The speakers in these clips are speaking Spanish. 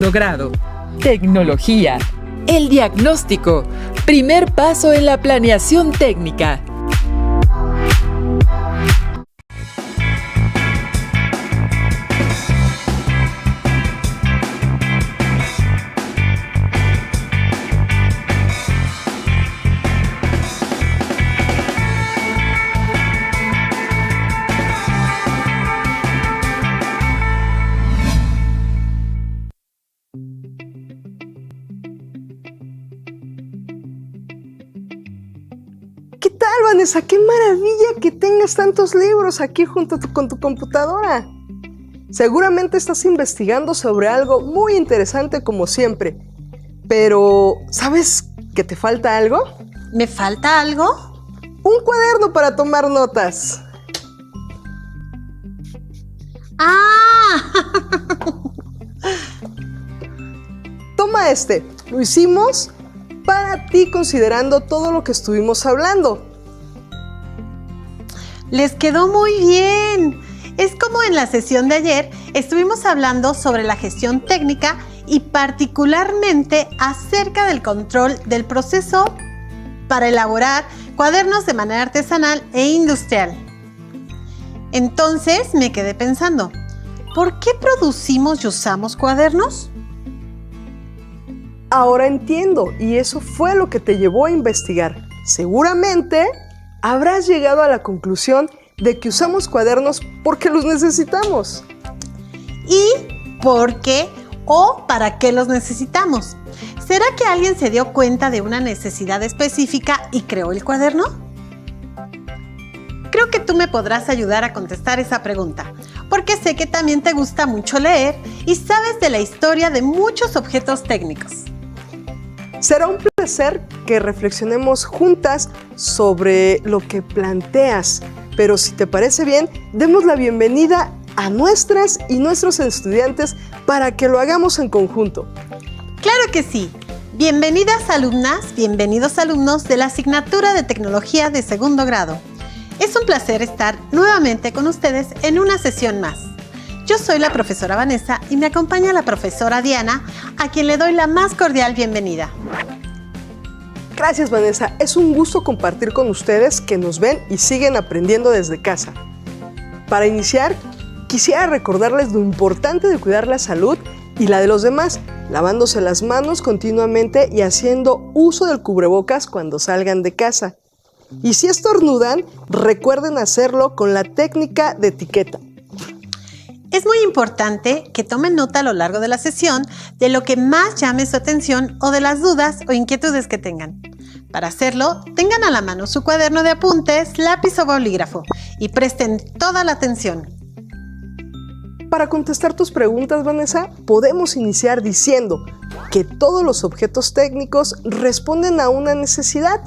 segundo grado. Tecnología. El diagnóstico. Primer paso en la planeación técnica. ¿Qué tal, Vanessa? ¡Qué maravilla que tengas tantos libros aquí junto con tu computadora! Seguramente estás investigando sobre algo muy interesante como siempre. Pero, ¿sabes que te falta algo? ¿Me falta algo? Un cuaderno para tomar notas. ¡Ah! Toma este. Lo hicimos para ti considerando todo lo que estuvimos hablando. Les quedó muy bien. Es como en la sesión de ayer estuvimos hablando sobre la gestión técnica y particularmente acerca del control del proceso para elaborar cuadernos de manera artesanal e industrial. Entonces me quedé pensando, ¿por qué producimos y usamos cuadernos? Ahora entiendo, y eso fue lo que te llevó a investigar. Seguramente habrás llegado a la conclusión de que usamos cuadernos porque los necesitamos. ¿Y por qué o para qué los necesitamos? ¿Será que alguien se dio cuenta de una necesidad específica y creó el cuaderno? Creo que tú me podrás ayudar a contestar esa pregunta, porque sé que también te gusta mucho leer y sabes de la historia de muchos objetos técnicos. Será un placer que reflexionemos juntas sobre lo que planteas, pero si te parece bien, demos la bienvenida a nuestras y nuestros estudiantes para que lo hagamos en conjunto. ¡Claro que sí! Bienvenidas alumnas, bienvenidos alumnos de la asignatura de Tecnología de segundo grado. Es un placer estar nuevamente con ustedes en una sesión más. Yo soy la profesora Vanessa y me acompaña la profesora Diana, a quien le doy la más cordial bienvenida. Gracias, Vanessa. Es un gusto compartir con ustedes que nos ven y siguen aprendiendo desde casa. Para iniciar, quisiera recordarles lo importante de cuidar la salud y la de los demás, lavándose las manos continuamente y haciendo uso del cubrebocas cuando salgan de casa. Y si estornudan, recuerden hacerlo con la técnica de etiqueta. Es muy importante que tomen nota a lo largo de la sesión de lo que más llame su atención o de las dudas o inquietudes que tengan. Para hacerlo, tengan a la mano su cuaderno de apuntes, lápiz o bolígrafo y presten toda la atención. Para contestar tus preguntas, Vanessa, podemos iniciar diciendo que todos los objetos técnicos responden a una necesidad.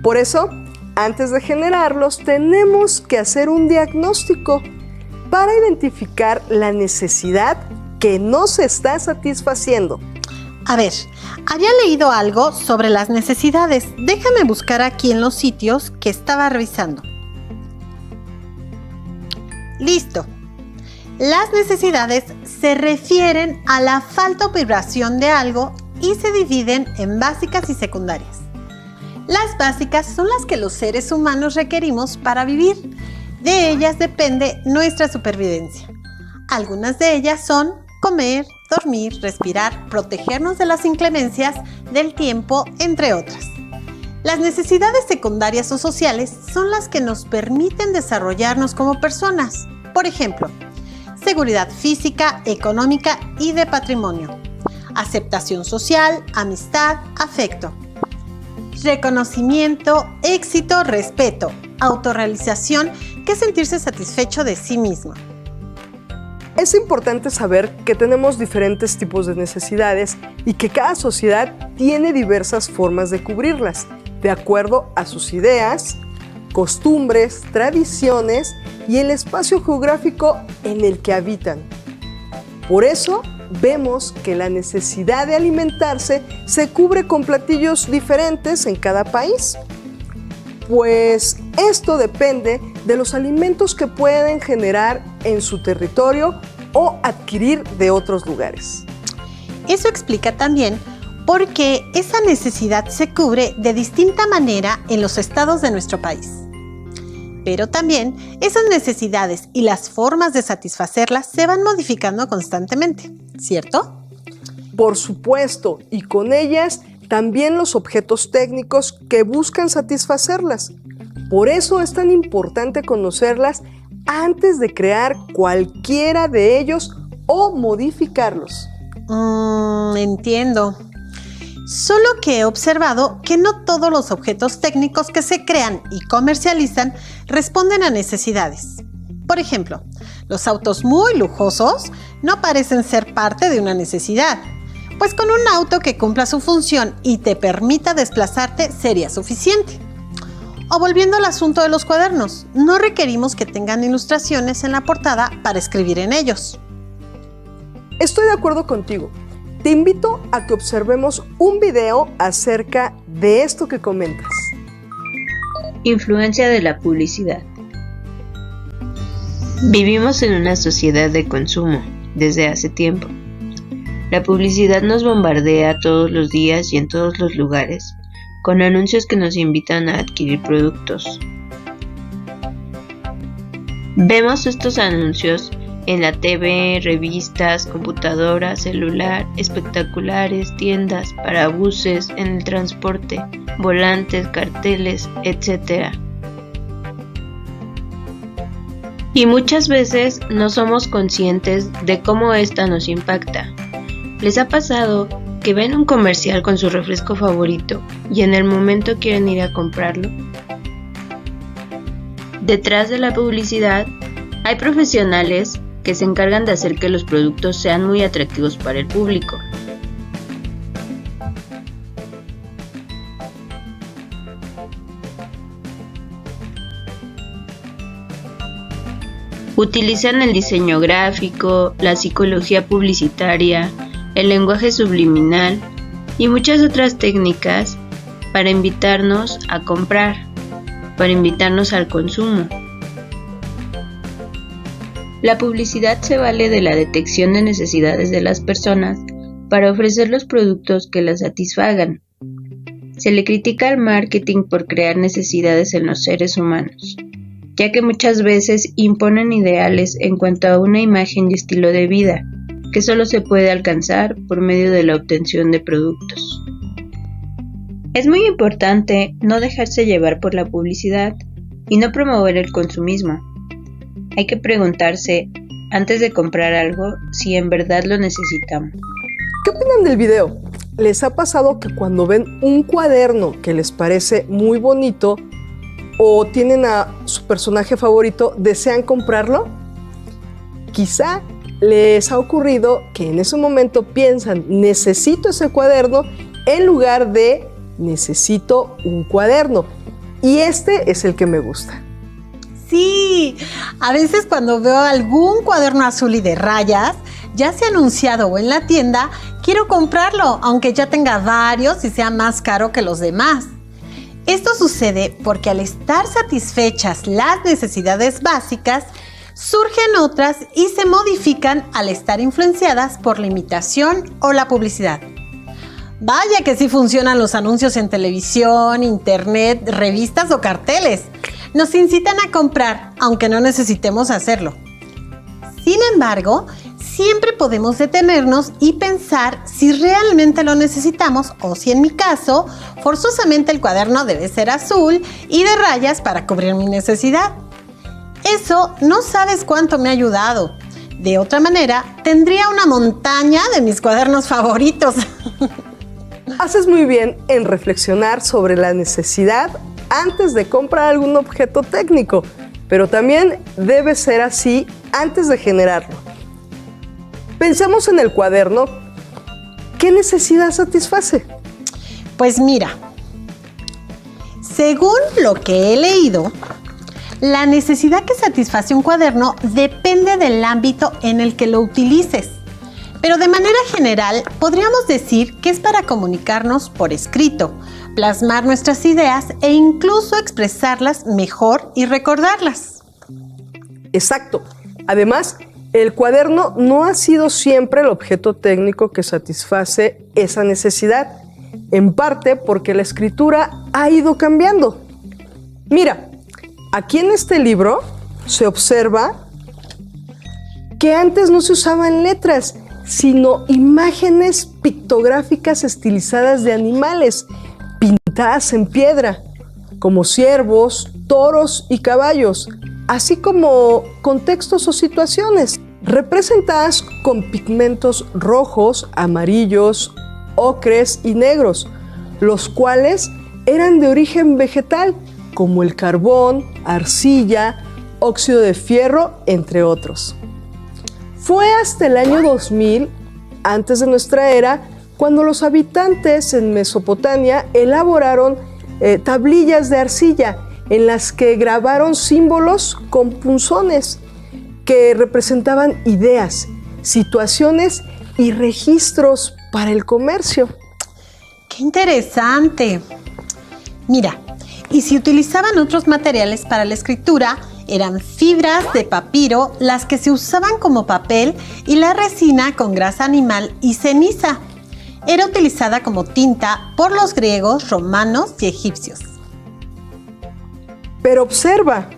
Por eso, antes de generarlos, tenemos que hacer un diagnóstico para identificar la necesidad que no se está satisfaciendo. A ver, había leído algo sobre las necesidades. Déjame buscar aquí en los sitios que estaba revisando. Listo. Las necesidades se refieren a la falta o privación de algo y se dividen en básicas y secundarias. Las básicas son las que los seres humanos requerimos para vivir. De ellas depende nuestra supervivencia. Algunas de ellas son comer, dormir, respirar, protegernos de las inclemencias del tiempo, entre otras. Las necesidades secundarias o sociales son las que nos permiten desarrollarnos como personas. Por ejemplo, seguridad física, económica y de patrimonio, aceptación social, amistad, afecto, reconocimiento, éxito, respeto, autorrealización, que es sentirse satisfecho de sí mismo. Es importante saber que tenemos diferentes tipos de necesidades y que cada sociedad tiene diversas formas de cubrirlas, de acuerdo a sus ideas, costumbres, tradiciones y el espacio geográfico en el que habitan. Por eso, vemos que la necesidad de alimentarse se cubre con platillos diferentes en cada país. Pues esto depende de los alimentos que pueden generar en su territorio o adquirir de otros lugares. Eso explica también por qué esa necesidad se cubre de distinta manera en los estados de nuestro país. Pero también esas necesidades y las formas de satisfacerlas se van modificando constantemente, ¿cierto? Por supuesto, y con ellas también los objetos técnicos que buscan satisfacerlas. Por eso es tan importante conocerlas antes de crear cualquiera de ellos o modificarlos. Entiendo. Solo que he observado que no todos los objetos técnicos que se crean y comercializan responden a necesidades. Por ejemplo, los autos muy lujosos no parecen ser parte de una necesidad, pues con un auto que cumpla su función y te permita desplazarte sería suficiente. O volviendo al asunto de los cuadernos, no requerimos que tengan ilustraciones en la portada para escribir en ellos. Estoy de acuerdo contigo. Te invito a que observemos un video acerca de esto que comentas. Influencia de la publicidad. Vivimos en una sociedad de consumo desde hace tiempo. La publicidad nos bombardea todos los días y en todos los lugares, con anuncios que nos invitan a adquirir productos. Vemos estos anuncios en la TV, revistas, computadoras, celular, espectaculares, tiendas, parabuses, en el transporte, volantes, carteles, etc. Y muchas veces no somos conscientes de cómo esta nos impacta. ¿Les ha pasado que ven un comercial con su refresco favorito y en el momento quieren ir a comprarlo? Detrás de la publicidad hay profesionales que se encargan de hacer que los productos sean muy atractivos para el público. Utilizan el diseño gráfico, la psicología publicitaria, el lenguaje subliminal y muchas otras técnicas para invitarnos a comprar, para invitarnos al consumo. La publicidad se vale de la detección de necesidades de las personas para ofrecer los productos que las satisfagan. Se le critica al marketing por crear necesidades en los seres humanos, ya que muchas veces imponen ideales en cuanto a una imagen y estilo de vida, que solo se puede alcanzar por medio de la obtención de productos. Es muy importante no dejarse llevar por la publicidad y no promover el consumismo. Hay que preguntarse, antes de comprar algo, si en verdad lo necesitamos. ¿Qué opinan del video? ¿Les ha pasado que cuando ven un cuaderno que les parece muy bonito o tienen a su personaje favorito, desean comprarlo? Quizá les ha ocurrido que en ese momento piensan, necesito ese cuaderno, en lugar de necesito un cuaderno. Y este es el que me gusta. Sí, a veces cuando veo algún cuaderno azul y de rayas, ya sea anunciado o en la tienda, quiero comprarlo, aunque ya tenga varios y sea más caro que los demás. Esto sucede porque al estar satisfechas las necesidades básicas, surgen otras y se modifican al estar influenciadas por la imitación o la publicidad. Vaya que sí funcionan los anuncios en televisión, internet, revistas o carteles. Nos incitan a comprar, aunque no necesitemos hacerlo. Sin embargo, siempre podemos detenernos y pensar si realmente lo necesitamos o si en mi caso, forzosamente el cuaderno debe ser azul y de rayas para cubrir mi necesidad. Eso no sabes cuánto me ha ayudado. De otra manera, tendría una montaña de mis cuadernos favoritos. Haces muy bien en reflexionar sobre la necesidad antes de comprar algún objeto técnico, pero también debe ser así antes de generarlo. Pensemos en el cuaderno. ¿Qué necesidad satisface? Pues mira, según lo que he leído, la necesidad que satisface un cuaderno depende del ámbito en el que lo utilices. Pero de manera general, podríamos decir que es para comunicarnos por escrito, plasmar nuestras ideas e incluso expresarlas mejor y recordarlas. Exacto. Además, El cuaderno no ha sido siempre el objeto técnico que satisface esa necesidad, en parte porque la escritura ha ido cambiando. Mira, aquí en este libro se observa que antes no se usaban letras, sino imágenes pictográficas estilizadas de animales pintadas en piedra, como ciervos, toros y caballos, así como contextos o situaciones, representadas con pigmentos rojos, amarillos, ocres y negros, los cuales eran de origen vegetal, como el carbón, arcilla, óxido de fierro, entre otros. Fue hasta el año 2000, antes de nuestra era, cuando los habitantes en Mesopotamia elaboraron tablillas de arcilla en las que grabaron símbolos con punzones que representaban ideas, situaciones y registros para el comercio. ¡Qué interesante! Mira, y si utilizaban otros materiales para la escritura, eran fibras de papiro las que se usaban como papel y la resina con grasa animal y ceniza. Era utilizada como tinta por los griegos, romanos y egipcios. Pero observa,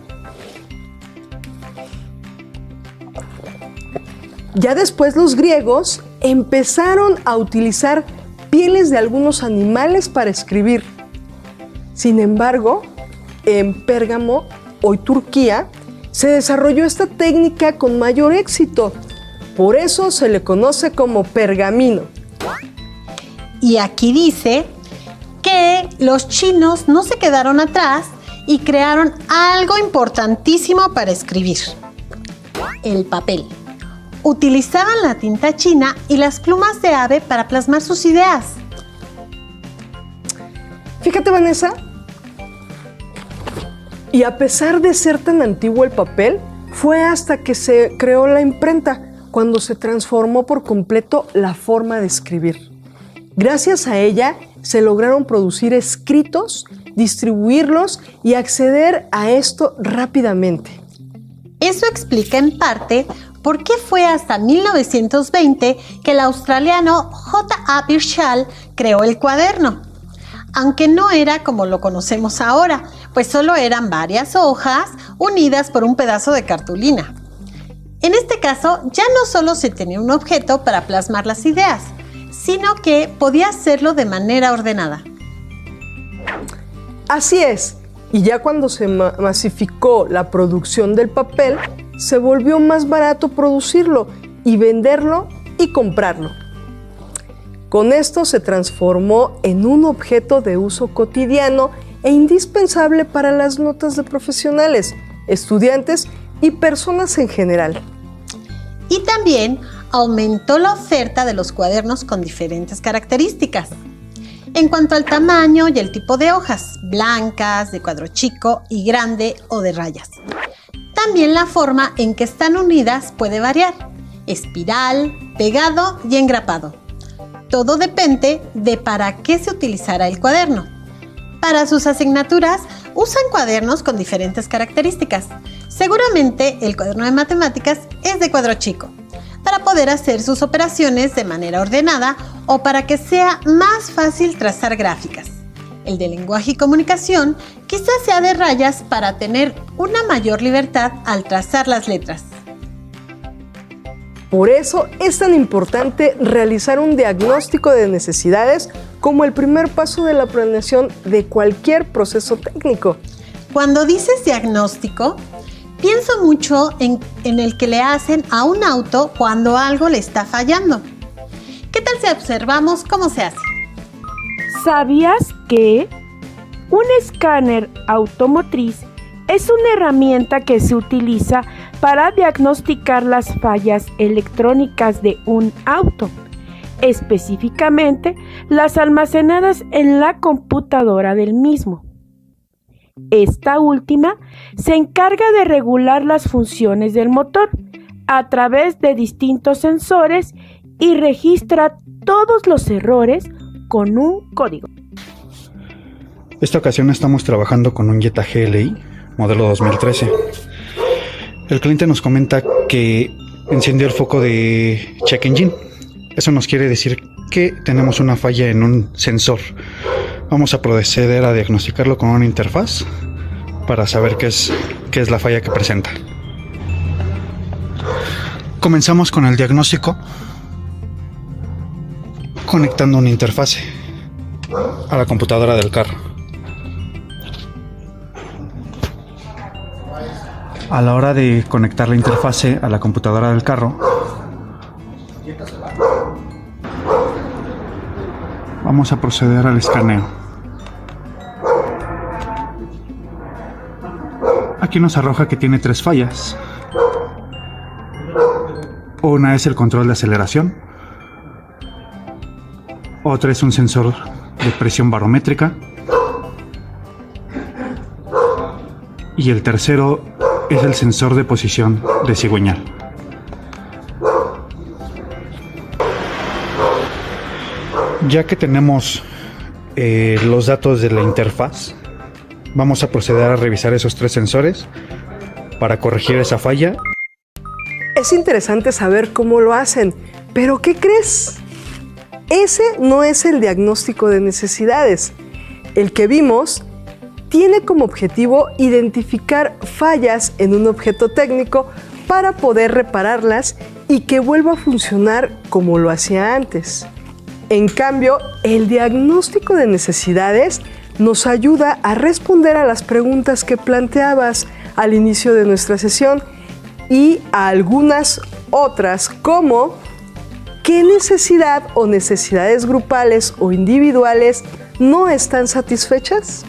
ya después los griegos empezaron a utilizar pieles de algunos animales para escribir. Sin embargo, en Pérgamo, hoy Turquía, se desarrolló esta técnica con mayor éxito. Por eso se le conoce como pergamino. Y aquí dice que los chinos no se quedaron atrás y crearon algo importantísimo para escribir: el papel. Utilizaban la tinta china y las plumas de ave para plasmar sus ideas. Fíjate, Vanessa, y a pesar de ser tan antiguo el papel, fue hasta que se creó la imprenta cuando se transformó por completo la forma de escribir. Gracias a ella se lograron producir escritos, distribuirlos y acceder a esto rápidamente. Eso explica en parte por qué fue hasta 1920 que el australiano J.A. Birchall creó el cuaderno, aunque no era como lo conocemos ahora, pues solo eran varias hojas unidas por un pedazo de cartulina. En este caso, ya no solo se tenía un objeto para plasmar las ideas, sino que podía hacerlo de manera ordenada. Así es, y ya cuando se masificó la producción del papel, se volvió más barato producirlo y venderlo y comprarlo. Con esto se transformó en un objeto de uso cotidiano e indispensable para las notas de profesionales, estudiantes y personas en general. Y también aumentó la oferta de los cuadernos con diferentes características. En cuanto al tamaño y el tipo de hojas, blancas, de cuadro chico y grande o de rayas. También la forma en que están unidas puede variar: espiral, pegado y engrapado. Todo depende de para qué se utilizará el cuaderno. Para sus asignaturas, usan cuadernos con diferentes características. Seguramente el cuaderno de matemáticas es de cuadro chico, para poder hacer sus operaciones de manera ordenada o para que sea más fácil trazar gráficas. El de lenguaje y comunicación quizás sea de rayas para tener una mayor libertad al trazar las letras. Por eso es tan importante realizar un diagnóstico de necesidades como el primer paso de la planeación de cualquier proceso técnico. Cuando dices diagnóstico, pienso mucho en el que le hacen a un auto cuando algo le está fallando. ¿Qué tal si observamos cómo se hace? ¿Sabías que un escáner automotriz es una herramienta que se utiliza para diagnosticar las fallas electrónicas de un auto, específicamente las almacenadas en la computadora del mismo? Esta última se encarga de regular las funciones del motor a través de distintos sensores y registra todos los errores con un código. Esta ocasión estamos trabajando con un Jetta GLI modelo 2013. El cliente nos comenta que encendió el foco de check engine. Eso nos quiere decir que tenemos una falla en un sensor. Vamos a proceder a diagnosticarlo con una interfaz para saber qué es la falla que presenta. Comenzamos con el diagnóstico conectando una interfaz a la computadora del carro. A la hora de conectar la interfaz a la computadora del carro, vamos a proceder al escaneo. Aquí nos arroja que tiene 3 fallas. Una es el control de aceleración. Otra es un sensor de presión barométrica. Y el tercero es el sensor de posición de cigüeñal. Ya que tenemos los datos de la interfaz, vamos a proceder a revisar esos 3 sensores para corregir esa falla. Es interesante saber cómo lo hacen, pero ¿qué crees? Ese no es el diagnóstico de necesidades. El que vimos tiene como objetivo identificar fallas en un objeto técnico para poder repararlas y que vuelva a funcionar como lo hacía antes. En cambio, el diagnóstico de necesidades nos ayuda a responder a las preguntas que planteabas al inicio de nuestra sesión y a algunas otras como ¿qué necesidad o necesidades grupales o individuales no están satisfechas?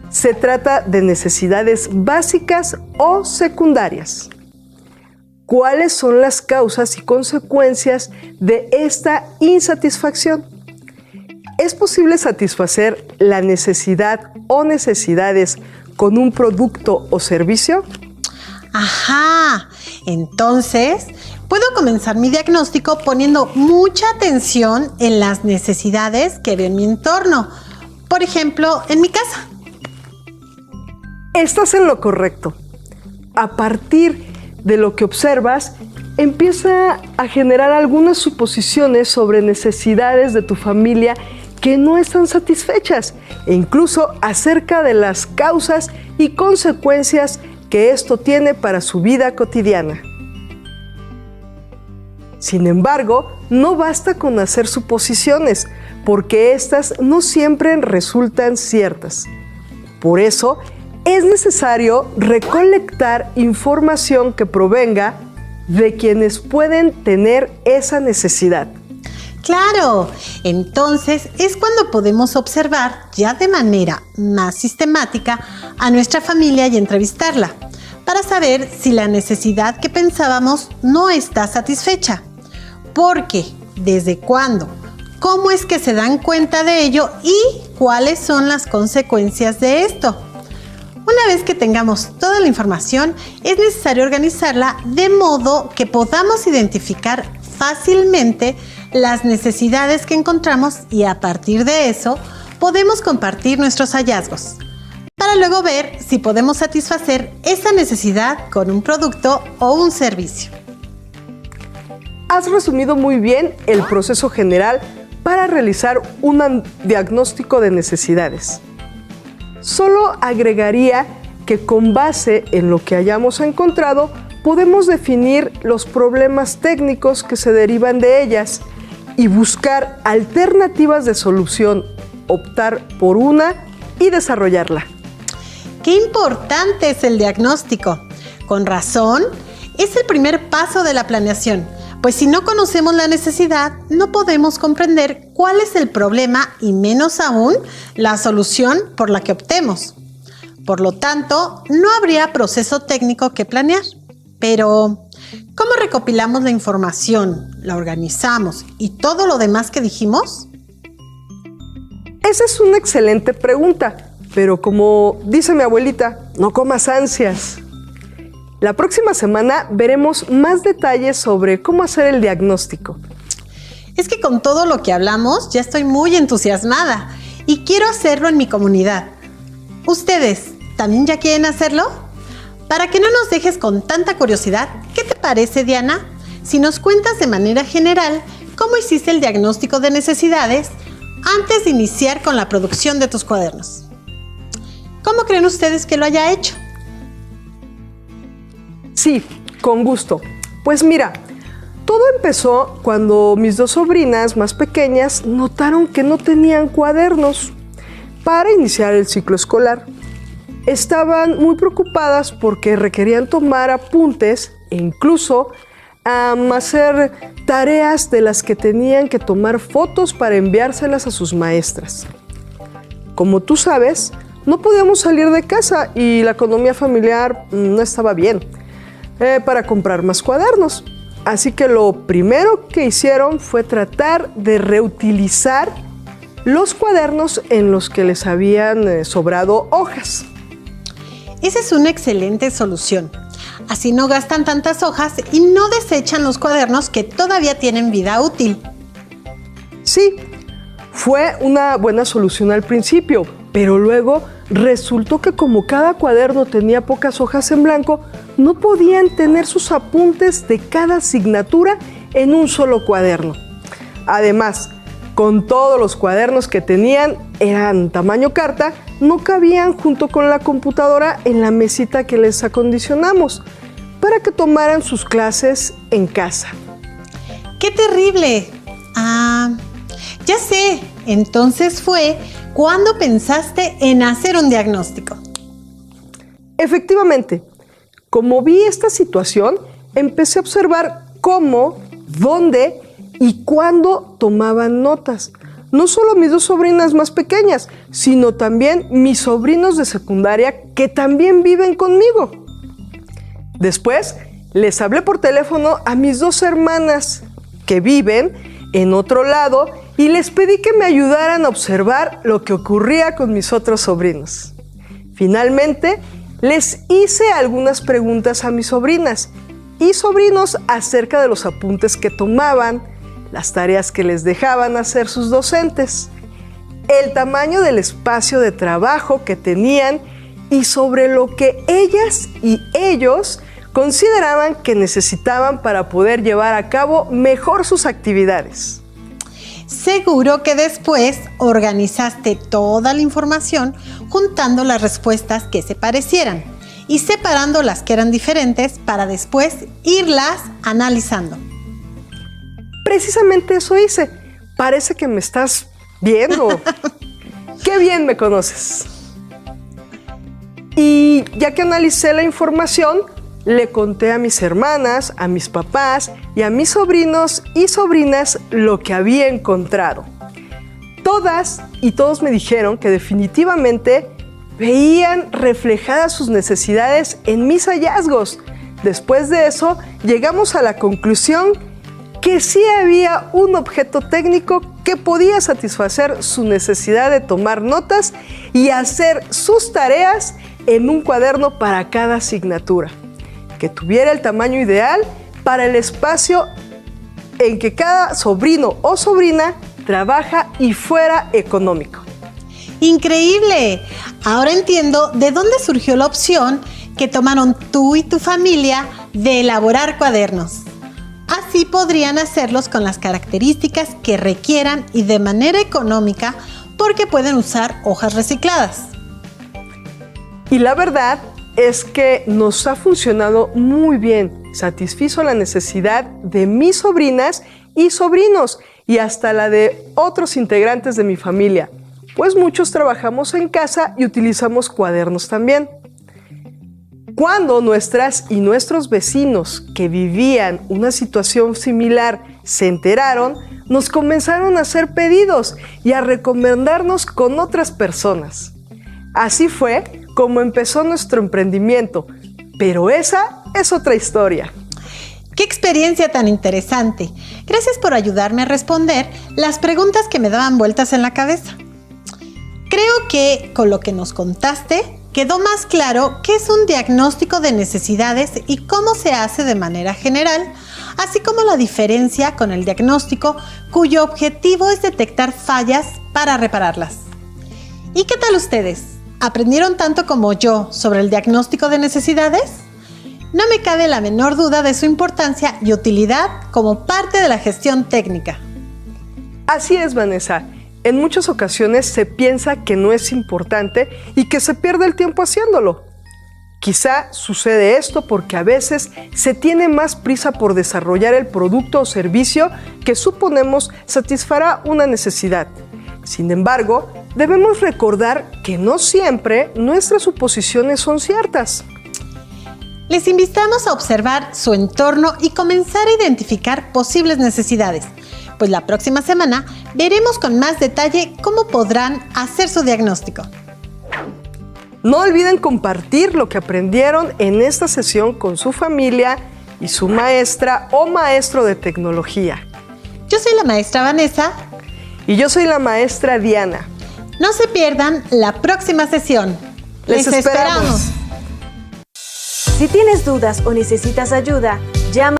Se trata de necesidades básicas o secundarias. ¿Cuáles son las causas y consecuencias de esta insatisfacción? ¿Es posible satisfacer la necesidad o necesidades con un producto o servicio? Ajá, entonces puedo comenzar mi diagnóstico poniendo mucha atención en las necesidades que veo en mi entorno. Por ejemplo, en mi casa. Estás en lo correcto. A partir de lo que observas, empieza a generar algunas suposiciones sobre necesidades de tu familia que no están satisfechas e incluso acerca de las causas y consecuencias que esto tiene para su vida cotidiana. Sin embargo, no basta con hacer suposiciones, porque estas no siempre resultan ciertas. Por eso, es necesario recolectar información que provenga de quienes pueden tener esa necesidad. Claro, entonces es cuando podemos observar ya de manera más sistemática a nuestra familia y entrevistarla para saber si la necesidad que pensábamos no está satisfecha. ¿Por qué? ¿Desde cuándo? ¿Cómo es que se dan cuenta de ello? ¿Y cuáles son las consecuencias de esto? Una vez que tengamos toda la información, es necesario organizarla de modo que podamos identificar fácilmente las necesidades que encontramos y a partir de eso podemos compartir nuestros hallazgos para luego ver si podemos satisfacer esa necesidad con un producto o un servicio. Has resumido muy bien el proceso general para realizar un diagnóstico de necesidades. Solo agregaría que con base en lo que hayamos encontrado, podemos definir los problemas técnicos que se derivan de ellas y buscar alternativas de solución, optar por una y desarrollarla. ¡Qué importante es el diagnóstico! Con razón, es el primer paso de la planeación, pues si no conocemos la necesidad, no podemos comprender cuál es el problema y menos aún la solución por la que optemos. Por lo tanto, no habría proceso técnico que planear. Pero, ¿cómo recopilamos la información, la organizamos y todo lo demás que dijimos? Esa es una excelente pregunta, pero como dice mi abuelita, no comas ansias. La próxima semana veremos más detalles sobre cómo hacer el diagnóstico. Es que con todo lo que hablamos ya estoy muy entusiasmada y quiero hacerlo en mi comunidad. ¿Ustedes también ya quieren hacerlo? Para que no nos dejes con tanta curiosidad, ¿qué te parece, Diana? si nos cuentas de manera general cómo hiciste el diagnóstico de necesidades antes de iniciar con la producción de tus cuadernos. ¿Cómo creen ustedes que lo haya hecho? Sí, con gusto. Pues mira, todo empezó cuando mis 2 sobrinas más pequeñas notaron que no tenían cuadernos para iniciar el ciclo escolar. Estaban muy preocupadas porque requerían tomar apuntes e incluso hacer tareas de las que tenían que tomar fotos para enviárselas a sus maestras. Como tú sabes, no podíamos salir de casa y la economía familiar no estaba bien para comprar más cuadernos. Así que lo primero que hicieron fue tratar de reutilizar los cuadernos en los que les habían sobrado hojas. Esa es una excelente solución. Así no gastan tantas hojas y no desechan los cuadernos que todavía tienen vida útil. Sí, fue una buena solución al principio, pero luego resultó que como cada cuaderno tenía pocas hojas en blanco, no podían tener sus apuntes de cada asignatura en un solo cuaderno. Además, con todos los cuadernos que tenían, eran tamaño carta, no cabían junto con la computadora en la mesita que les acondicionamos para que tomaran sus clases en casa. ¡Qué terrible! Ya sé, entonces fue cuando pensaste en hacer un diagnóstico. Efectivamente, como vi esta situación, empecé a observar cómo, dónde y cuándo tomaban notas. No solo mis 2 sobrinas más pequeñas, sino también mis sobrinos de secundaria que también viven conmigo. Después, les hablé por teléfono a mis 2 hermanas que viven en otro lado y les pedí que me ayudaran a observar lo que ocurría con mis otros sobrinos. Finalmente, les hice algunas preguntas a mis sobrinas y sobrinos acerca de los apuntes que tomaban, las tareas que les dejaban hacer sus docentes, el tamaño del espacio de trabajo que tenían y sobre lo que ellas y ellos consideraban que necesitaban para poder llevar a cabo mejor sus actividades. Seguro que después organizaste toda la información juntando las respuestas que se parecieran y separando las que eran diferentes para después irlas analizando. Precisamente eso hice. Parece que me estás viendo. ¡Qué bien me conoces! Y ya que analicé la información, le conté a mis hermanas, a mis papás y a mis sobrinos y sobrinas lo que había encontrado. Todas y todos me dijeron que definitivamente veían reflejadas sus necesidades en mis hallazgos. Después de eso, llegamos a la conclusión que sí había un objeto técnico que podía satisfacer su necesidad de tomar notas y hacer sus tareas en un cuaderno para cada asignatura, que tuviera el tamaño ideal para el espacio en que cada sobrino o sobrina trabaja y fuera económico. ¡Increíble! Ahora entiendo de dónde surgió la opción que tomaron tú y tu familia de elaborar cuadernos. Así podrían hacerlos con las características que requieran y de manera económica porque pueden usar hojas recicladas. Y la verdad es que nos ha funcionado muy bien. Satisfizo la necesidad de mis sobrinas y sobrinos y hasta la de otros integrantes de mi familia, pues muchos trabajamos en casa y utilizamos cuadernos también. Cuando nuestras y nuestros vecinos que vivían una situación similar se enteraron, nos comenzaron a hacer pedidos y a recomendarnos con otras personas. Así fue como empezó nuestro emprendimiento, pero esa es otra historia. ¡Qué experiencia tan interesante! Gracias por ayudarme a responder las preguntas que me daban vueltas en la cabeza. Creo que con lo que nos contaste quedó más claro qué es un diagnóstico de necesidades y cómo se hace de manera general, así como la diferencia con el diagnóstico cuyo objetivo es detectar fallas para repararlas. ¿Y qué tal ustedes? ¿Aprendieron tanto como yo sobre el diagnóstico de necesidades? No me cabe la menor duda de su importancia y utilidad como parte de la gestión técnica. Así es, Vanessa. En muchas ocasiones se piensa que no es importante y que se pierde el tiempo haciéndolo. Quizá sucede esto porque a veces se tiene más prisa por desarrollar el producto o servicio que suponemos satisfará una necesidad. Sin embargo, debemos recordar que no siempre nuestras suposiciones son ciertas. Les invitamos a observar su entorno y comenzar a identificar posibles necesidades, pues la próxima semana veremos con más detalle cómo podrán hacer su diagnóstico. No olviden compartir lo que aprendieron en esta sesión con su familia y su maestra o maestro de tecnología. Yo soy la maestra Vanessa. Y yo soy la maestra Diana. No se pierdan la próxima sesión. Les esperamos. Si tienes dudas o necesitas ayuda, llama